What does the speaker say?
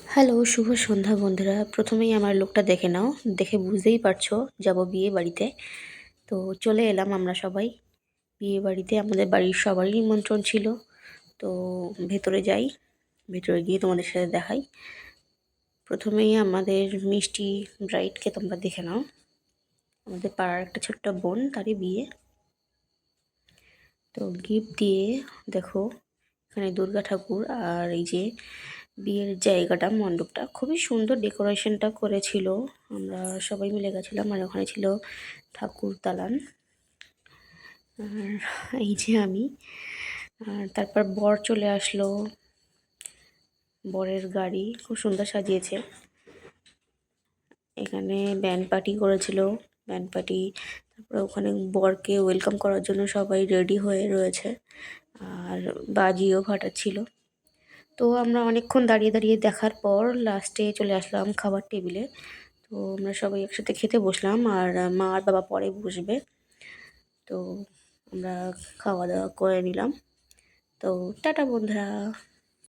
Hello, শুভ সন্ধ্যা বন্ধুরা। প্রথমেই আমার লুকটা দেখে নাও। দেখে বুঝতেই পারছো যাবো বিয়ে বাড়িতে। তো চলে এলাম আমরা সবাই বিয়ে বাড়িতে। আমাদের বাড়ির সবারই নিমন্ত্রণ ছিল। তো ভেতরে যাই। ভেতরে গিয়ে তোমাদের সাথে দেখাই। প্রথমেই আমাদের মিষ্টি ব্রাইডকে তোমরা দেখে নাও। আমাদের পাড়ার একটা ছোট্ট বোন, তারই বিয়ে। তো গিফট দিয়ে দেখো এখানে দুর্গা ঠাকুর আর এই যে বিয়ের জায়গাটা, মণ্ডপটা খুবই সুন্দর ডেকোরেশনটা করেছিল। আমরা সবাই মিলে গেছিলাম আর ওখানে ছিল ঠাকুর দালান। আর এই যে আমি, আর তারপর বর চলে আসলো। বরের গাড়ি খুব সুন্দর সাজিয়েছে। এখানে ব্যান্ড পার্টি করেছিল, ব্যান্ড পার্টি। তারপরে ওখানে বরকে ওয়েলকাম করার জন্য সবাই রেডি হয়ে রয়েছে আর বাজিও ফাটাচ্ছিল। তো আমরা অনেকক্ষণ দাঁড়িয়ে দাঁড়িয়ে দেখার পর লাস্টে চলে আসলাম খাবার টেবিলে। তো আমরা সবাই একসাথে খেতে বসলাম আর মা আর বাবা পরে বসবে। তো আমরা খাওয়া দাওয়া করে নিলাম। তো টাটা বন্ধুরা।